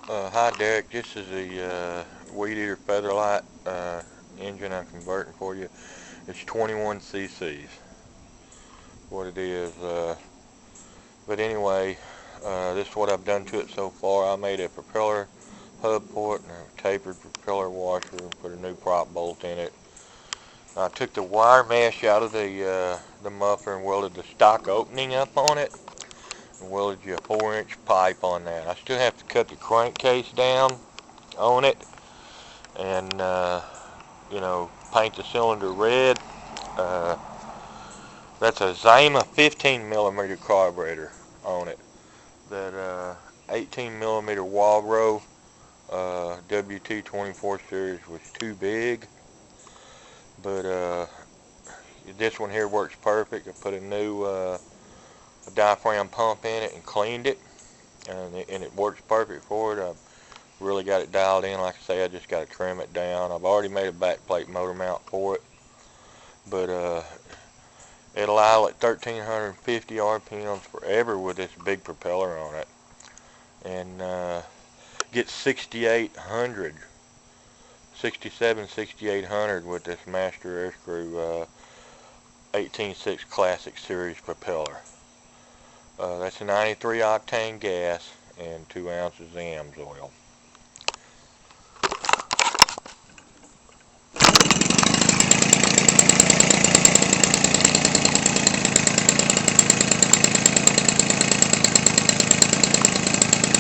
Hi Derek, this is the Weed Eater Featherlight engine I'm converting for you. It's 21 cc's, what it is. But anyway, this is what I've done to it so far. I made a propeller hub port and a tapered propeller washer and put a new prop bolt in it. I took the wire mesh out of the muffler and welded the stock opening up on it. And welded you a 4-inch pipe on that. I still have to cut the crankcase down on it and paint the cylinder red. That's a Zama 15 millimeter carburetor on it. That 18 millimeter Walbro WT24 series was too big, but this one here works perfect. I put a new diaphragm pump in it and cleaned it, and it works perfect for it. I've really got it dialed in. Like I say, I just got to trim it down. I've already made a backplate motor mount for it, but it'll idle at 1350 RPMs forever with this big propeller on it, and get 6800, 6800 with this Master Air Screw 18.6 Classic Series propeller. That's a 93 octane gas and 2 ounces of AMS oil.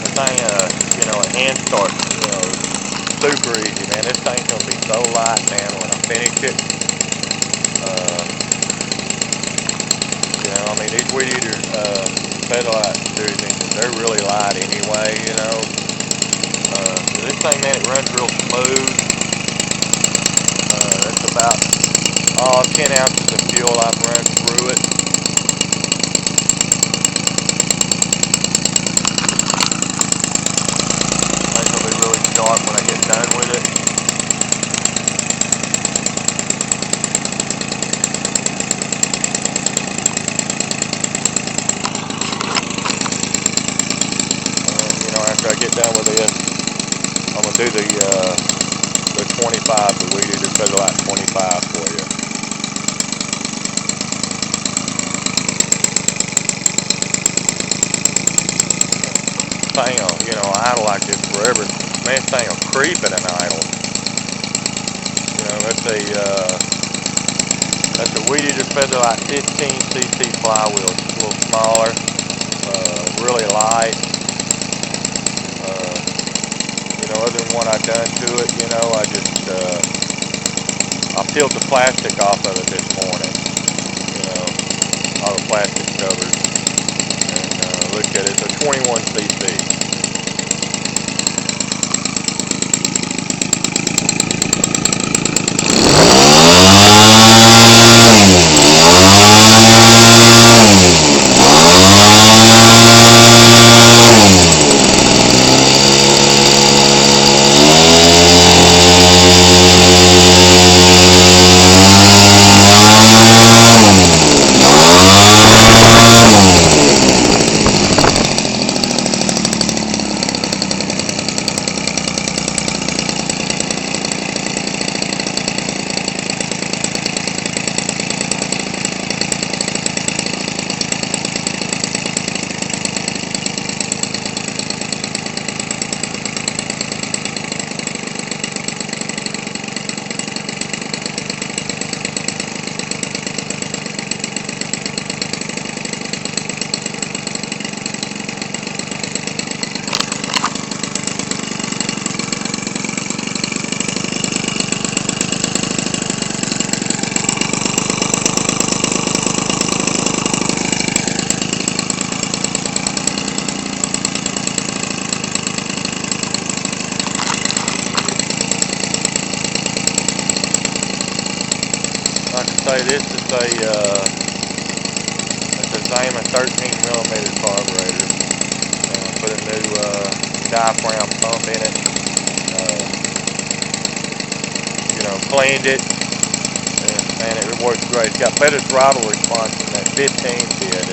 The thing, a hand start, super easy, man. This thing's gonna be so light, man, when I finish it. These Weed Eater Featherlight series engines, they're really light anyway, this thing, man, it runs real smooth. That's about 10 ounces of fuel I've run through it. I think it'll be really sharp when I get done with it. After I get done with this, I'm going to do the 25, the Weed Eater Featherlight 25 for you. Thing will, idle like this forever. Man, this thing will creep at an idle. That's a Weed Eater Featherlight 15cc flywheel. It's a little smaller, really light. Other than what I've done to it, I peeled the plastic off of it this morning, all the plastic covers, and look at it, it's a 21 cc. Like I say, this is it's a Zama 13 millimeter carburetor. Put a new diaphragm pump in it. Cleaned it, and man, it works great. It's got better throttle response than that 15 did.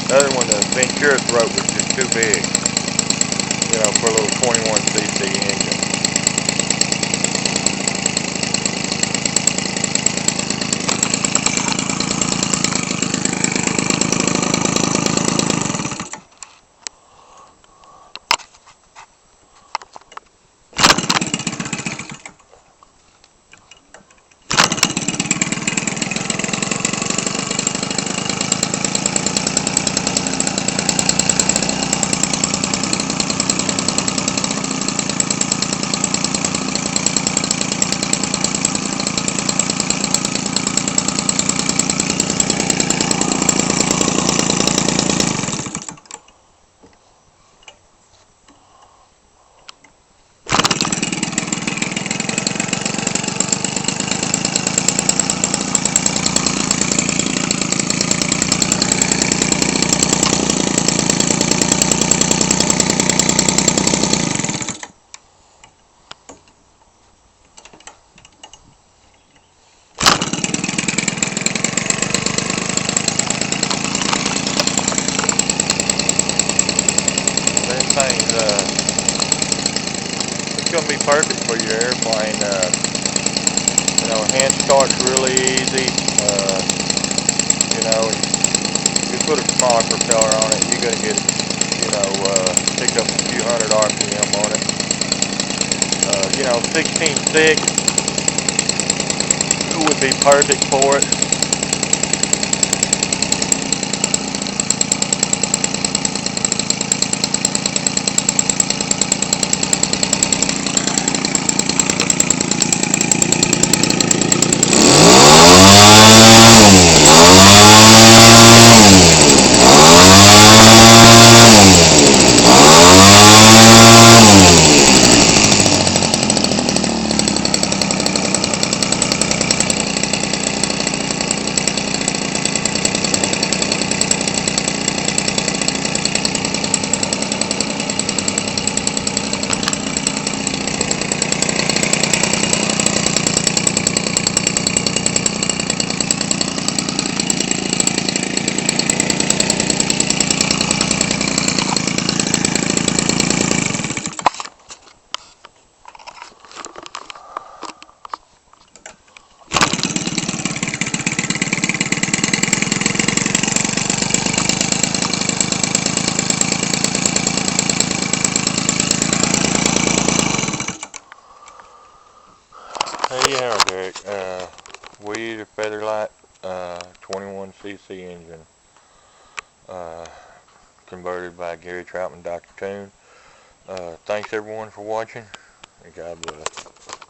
The other one, the Ventura throat, was just too big, for a little 21 cc. be perfect for your airplane. You know, hand start's really easy. You know, you put a smaller propeller on it, you're gonna get, you know, pick up a few hundred RPM on it. You know, 16.6 would be perfect for it. There you have it, Derek. Weed Eater Featherlight 21cc engine, converted by Gary Troutman, Dr. Toon. Thanks everyone for watching, and God bless.